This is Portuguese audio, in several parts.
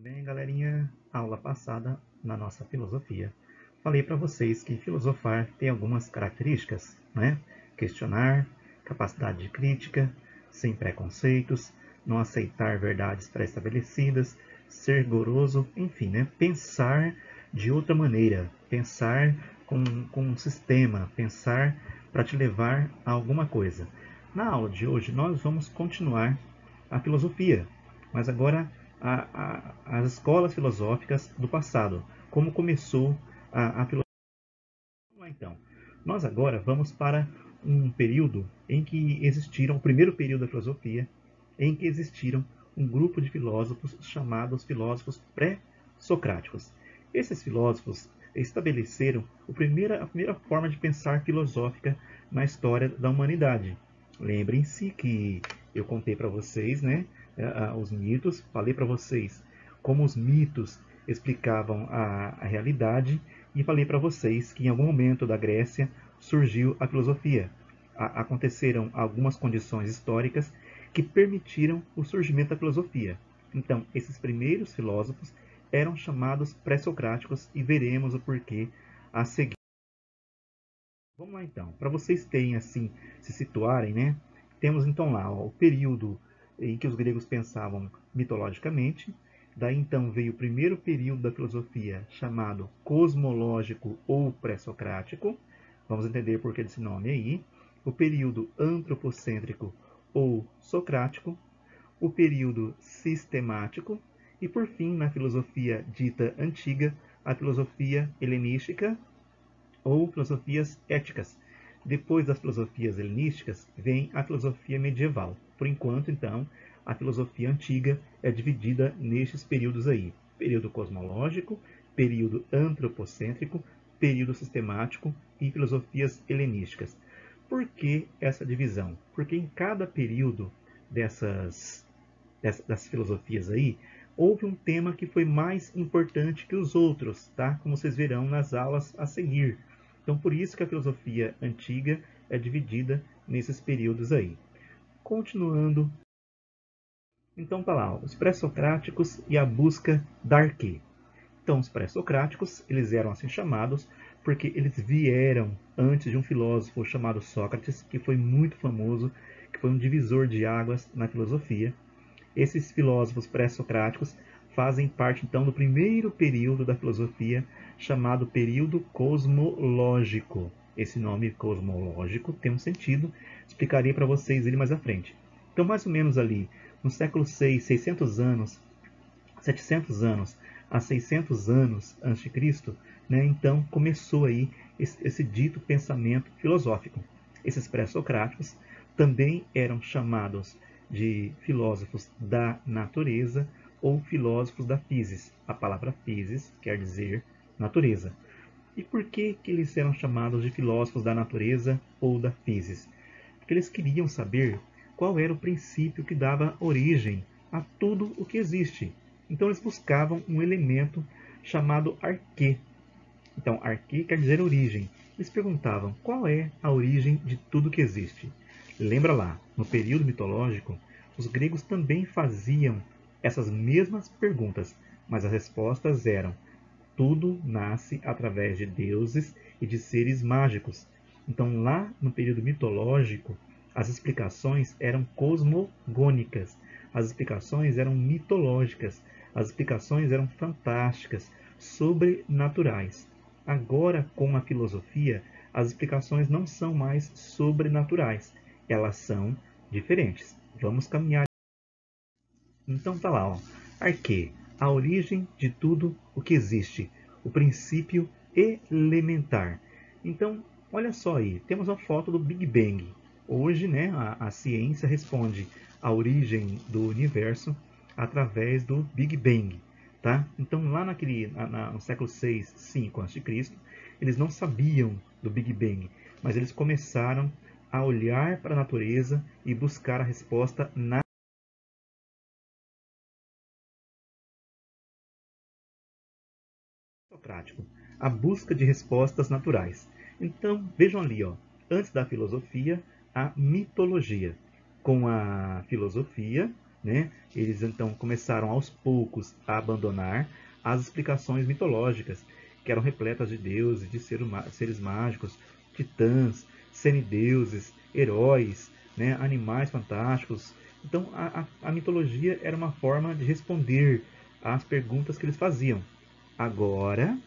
bem, galerinha? Aula passada, na nossa filosofia, falei para vocês que filosofar tem algumas características, né? Questionar, capacidade de crítica, sem preconceitos, não aceitar verdades pré-estabelecidas, ser rigoroso, enfim, né? Pensar de outra maneira, pensar com um sistema, pensar para te levar a alguma coisa. Na aula de hoje, nós vamos continuar a filosofia, mas agora as escolas filosóficas do passado, como começou a filosofia. Vamos lá, então, nós agora vamos para um período em que existiram, o primeiro período da filosofia, em que existiram um grupo de filósofos chamados filósofos pré-socráticos. Esses filósofos estabeleceram a primeira forma de pensar filosófica na história da humanidade. Lembrem-se que eu contei para vocês, né, os mitos, falei para vocês como os mitos explicavam a realidade e falei para vocês que em algum momento da Grécia surgiu a filosofia. Aconteceram algumas condições históricas que permitiram o surgimento da filosofia. Então, esses primeiros filósofos eram chamados pré-socráticos e veremos o porquê a seguir. Vamos lá então, para vocês terem assim, se situarem, né? Temos então lá o período em que os gregos pensavam mitologicamente. Daí então veio o primeiro período da filosofia chamado cosmológico ou pré-socrático. Vamos entender por que desse nome aí. O período antropocêntrico ou socrático. O período sistemático. E por fim, na filosofia dita antiga, a filosofia helenística ou filosofias éticas. Depois das filosofias helenísticas, vem a filosofia medieval. Por enquanto, então, a filosofia antiga é dividida nestes períodos aí. Período cosmológico, período antropocêntrico, período sistemático e filosofias helenísticas. Por que essa divisão? Porque em cada período dessas filosofias aí, houve um tema que foi mais importante que os outros, tá? Como vocês verão nas aulas a seguir. Então, por isso que a filosofia antiga é dividida nesses períodos aí. Continuando, então tá lá, os pré-socráticos e a busca da arquê. Então, os pré-socráticos, eles eram assim chamados porque eles vieram antes de um filósofo chamado Sócrates, que foi muito famoso, que foi um divisor de águas na filosofia. Esses filósofos pré-socráticos fazem parte então do primeiro período da filosofia, chamado período cosmológico. Esse nome cosmológico tem um sentido, explicarei para vocês ele mais à frente. Então, mais ou menos ali, no século 6, 600 anos, 700 anos a 600 anos antes de Cristo, né, então começou aí esse dito pensamento filosófico. Esses pré-socráticos também eram chamados de filósofos da natureza ou filósofos da physis. A palavra physis quer dizer natureza. E por que eles eram chamados de filósofos da natureza ou da physis? Porque eles queriam saber qual era o princípio que dava origem a tudo o que existe. Então eles buscavam um elemento chamado arquê. Então, arquê quer dizer origem. Eles perguntavam qual é a origem de tudo que existe. Lembra lá, no período mitológico, os gregos também faziam essas mesmas perguntas, mas as respostas eram: tudo nasce através de deuses e de seres mágicos. Então, lá no período mitológico, as explicações eram cosmogônicas, as explicações eram mitológicas, as explicações eram fantásticas, sobrenaturais. Agora, com a filosofia, as explicações não são mais sobrenaturais, elas são diferentes. Vamos caminhar. Então tá lá, ó. Arquê, a origem de tudo o que existe, o princípio elementar. Então, olha só aí, temos uma foto do Big Bang. Hoje, né, a ciência responde à origem do universo através do Big Bang, tá? Então, lá no século 6, 5 a.C., eles não sabiam do Big Bang, mas eles começaram a olhar para a natureza e buscar a resposta na socrático, a busca de respostas naturais. Então, vejam ali, ó, antes da filosofia, a mitologia. Com a filosofia, né? Eles então começaram aos poucos a abandonar as explicações mitológicas, que eram repletas de deuses, de seres mágicos, titãs, semideuses, heróis, né? Animais fantásticos. Então a mitologia era uma forma de responder às perguntas que eles faziam. Agora,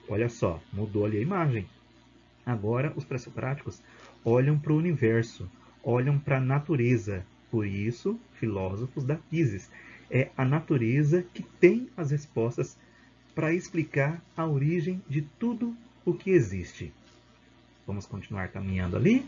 olha só, mudou ali a imagem. Agora os pré-socráticos olham para o universo, olham para a natureza. Por isso, filósofos da physis. É a natureza que tem as respostas para explicar a origem de tudo o que existe. Vamos continuar caminhando ali?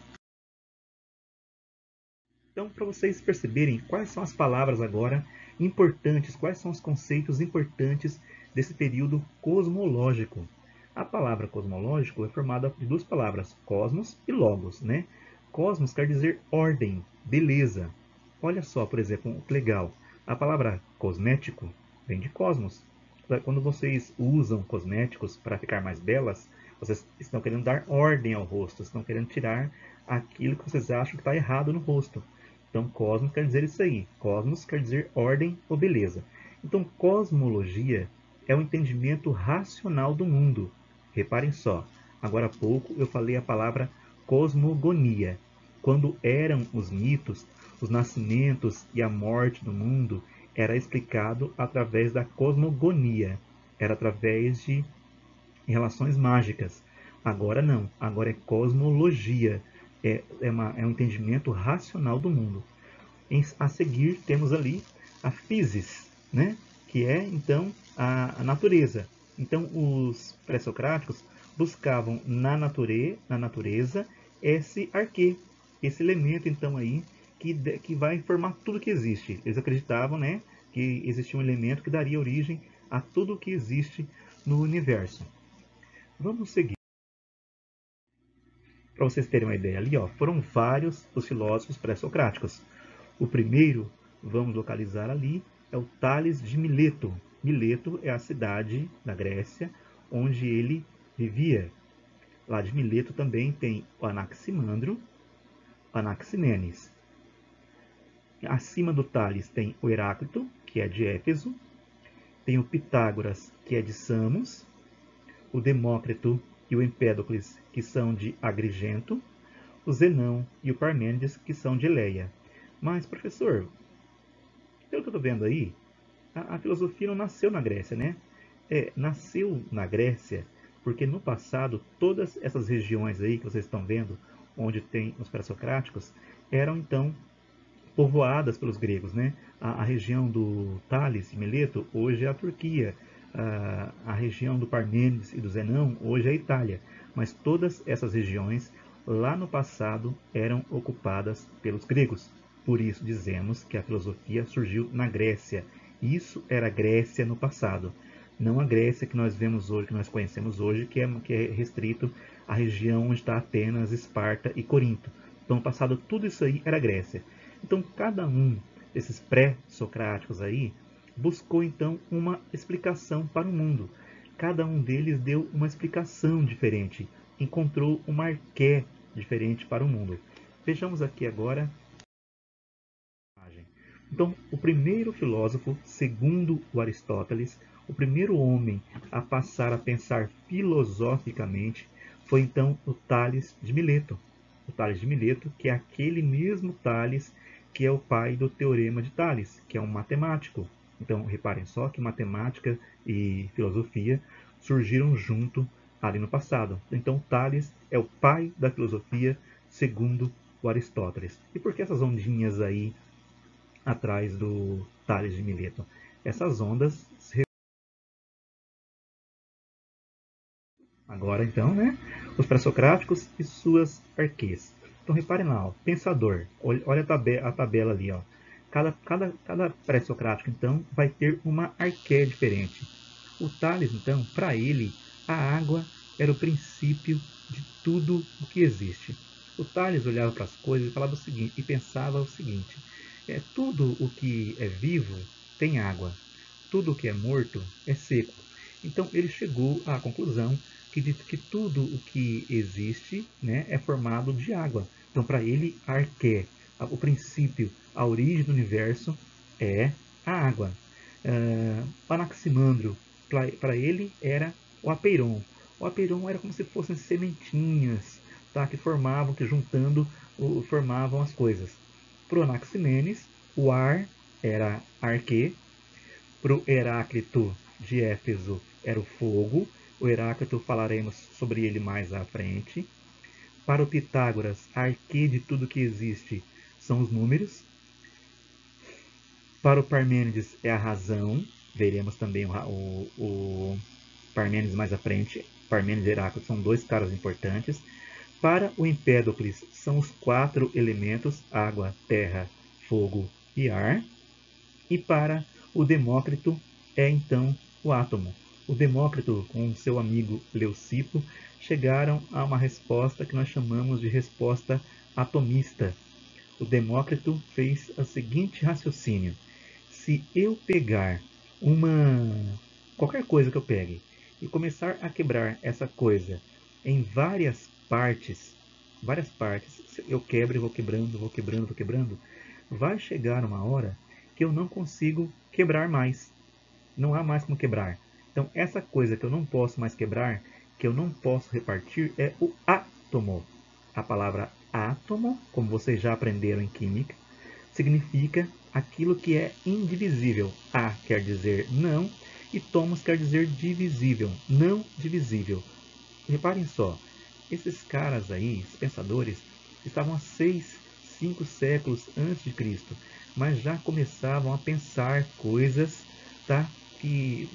Então, para vocês perceberem quais são as palavras agora importantes, quais são os conceitos importantes desse período cosmológico. A palavra cosmológico é formada de duas palavras, cosmos e logos, né? Cosmos quer dizer ordem, beleza. Olha só, por exemplo, que legal. A palavra cosmético vem de cosmos. Quando vocês usam cosméticos para ficar mais belas, vocês estão querendo dar ordem ao rosto, estão querendo tirar aquilo que vocês acham que está errado no rosto. Então, cosmos quer dizer isso aí. Cosmos quer dizer ordem ou beleza. Então, cosmologia é o entendimento racional do mundo. Reparem só, agora há pouco eu falei a palavra cosmogonia. Quando eram os mitos, os nascimentos e a morte do mundo era explicado através da cosmogonia. Era através de relações mágicas. Agora não, agora é cosmologia. É um entendimento racional do mundo. A seguir temos ali a physis, né? Que é então a natureza. Então os pré-socráticos buscavam na natureza esse arquê, esse elemento então aí que vai formar tudo que existe. Eles acreditavam, né, que existia um elemento que daria origem a tudo que existe no universo. Vamos seguir. Para vocês terem uma ideia ali, ó, foram vários os filósofos pré-socráticos. O primeiro, vamos localizar ali, é o Tales de Mileto. Mileto é a cidade da Grécia onde ele vivia. Lá de Mileto também tem o Anaximandro, Anaximenes. Acima do Tales tem o Heráclito, que é de Éfeso. Tem o Pitágoras, que é de Samos. O Demócrito e o Empédocles, que são de Agrigento. O Zenão e o Parmênides, que são de Eleia. Mas, professor, pelo que eu estou vendo aí, a filosofia não nasceu na Grécia, né? Nasceu na Grécia porque no passado todas essas regiões aí que vocês estão vendo, onde tem os pré-socráticos, eram então povoadas pelos gregos, né? A região do Tales e Mileto hoje é a Turquia, a região do Parmênides e do Zenão hoje é a Itália, mas todas essas regiões lá no passado eram ocupadas pelos gregos. Por isso dizemos que a filosofia surgiu na Grécia. Isso era Grécia no passado, não a Grécia que nós vemos hoje, que nós conhecemos hoje, que é restrito à região onde está Atenas, Esparta e Corinto. Então, no passado, tudo isso aí era Grécia. Então, cada um desses pré-socráticos aí buscou então uma explicação para o mundo. Cada um deles deu uma explicação diferente, encontrou uma arqué diferente para o mundo. Vejamos aqui agora. Então, o primeiro filósofo, segundo o Aristóteles, o primeiro homem a passar a pensar filosoficamente foi então o Tales de Mileto. O Tales de Mileto, que é aquele mesmo Tales que é o pai do Teorema de Tales, que é um matemático. Então, reparem só que matemática e filosofia surgiram junto ali no passado. Então, Tales é o pai da filosofia, segundo o Aristóteles. E por que essas ondinhas aí atrás do Tales de Mileto? Essas ondas agora então, né? Os pré-socráticos e suas arquês. Então reparem lá, ó, pensador. Olha a tabela ali, ó. Cada pré-socrático então vai ter uma arqué diferente. O Tales então, para ele, a água era o princípio de tudo o que existe. O Tales olhava para as coisas e falava o seguinte, e pensava o seguinte: tudo o que é vivo tem água, tudo o que é morto é seco. Então ele chegou à conclusão que tudo o que existe, né, é formado de água. Então para ele, a arqué, o princípio, a origem do universo é a água. Anaximandro, para ele, era o apeiron. O apeiron era como se fossem sementinhas, tá? Que formavam, que juntando, formavam as coisas. Para o Anaximenes, o ar era arque. Para o Heráclito de Éfeso era o fogo. O Heráclito falaremos sobre ele mais à frente. Para o Pitágoras, a arque de tudo que existe são os números. Para o Parmênides é a razão. Veremos também o Parmênides mais à frente. Parmênides e Heráclito são dois caras importantes. Para o Empédocles são os 4 elementos: água, terra, fogo e ar. E para o Demócrito é então o átomo. O Demócrito, com seu amigo Leucipo, chegaram a uma resposta que nós chamamos de resposta atomista. O Demócrito fez o seguinte raciocínio: se eu pegar qualquer coisa que eu pegue e começar a quebrar essa coisa em várias partes, eu quebro e vou quebrando, vou quebrando, vou quebrando, vai chegar uma hora que eu não consigo quebrar mais. Não há mais como quebrar. Então, essa coisa que eu não posso mais quebrar, que eu não posso repartir, é o átomo. A palavra átomo, como vocês já aprenderam em química, significa aquilo que é indivisível. A quer dizer não e tomos quer dizer divisível, não divisível. Reparem só, esses caras aí, esses pensadores, estavam há 5 séculos antes de Cristo, mas já começavam a pensar coisas, tá, que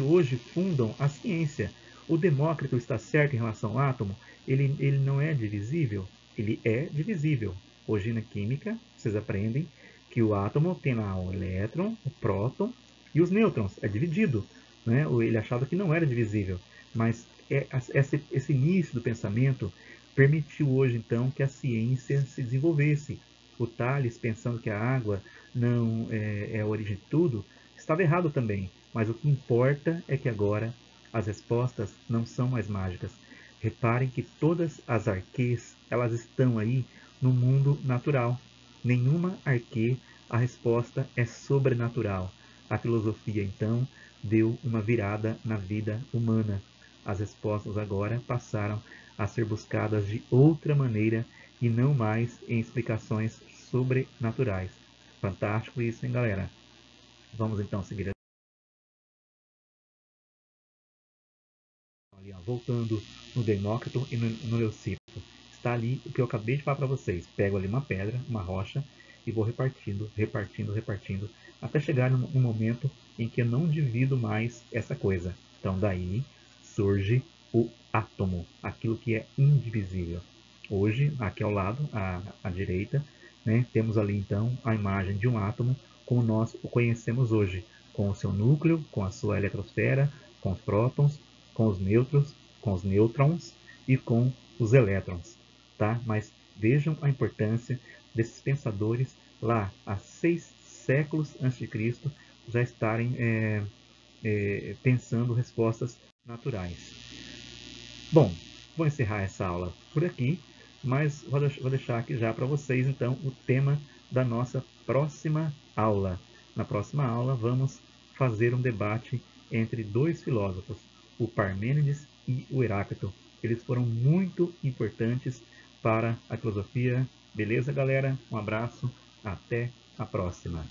hoje fundam a ciência. O Demócrito está certo em relação ao átomo? Ele não é divisível? Ele é divisível. Hoje na química, vocês aprendem que o átomo tem lá o elétron, o próton e os nêutrons. É dividido. Né? Ele achava que não era divisível. Mas esse início do pensamento permitiu hoje, então, que a ciência se desenvolvesse. O Tales, pensando que a água não é a origem de tudo, estava errado também. Mas o que importa é que agora as respostas não são mais mágicas. Reparem que todas as arquês, elas estão aí no mundo natural. Nenhuma arquê, a resposta é sobrenatural. A filosofia, então, deu uma virada na vida humana. As respostas agora passaram a ser buscadas de outra maneira e não mais em explicações sobrenaturais. Fantástico isso, hein, galera? Vamos então seguir ali, ó, voltando no Demócrito e no Leucipo. Está ali o que eu acabei de falar para vocês. Pego ali uma pedra, uma rocha e vou repartindo, repartindo, repartindo, até chegar num momento em que eu não divido mais essa coisa. Então daí surge o átomo, aquilo que é indivisível. Hoje, aqui ao lado, à direita, né, temos ali então a imagem de um átomo como nós o conhecemos hoje, com o seu núcleo, com a sua eletrosfera, com os prótons, com os nêutrons, com os nêutrons e com os elétrons. Tá? Mas vejam a importância desses pensadores lá há 6 séculos antes de Cristo já estarem pensando respostas naturais. Bom, vou encerrar essa aula por aqui, mas vou deixar aqui já para vocês então o tema da nossa próxima aula. Na próxima aula vamos fazer um debate entre dois filósofos, o Parmênides e o Heráclito. Eles foram muito importantes para a filosofia. Beleza, galera? Um abraço, até a próxima.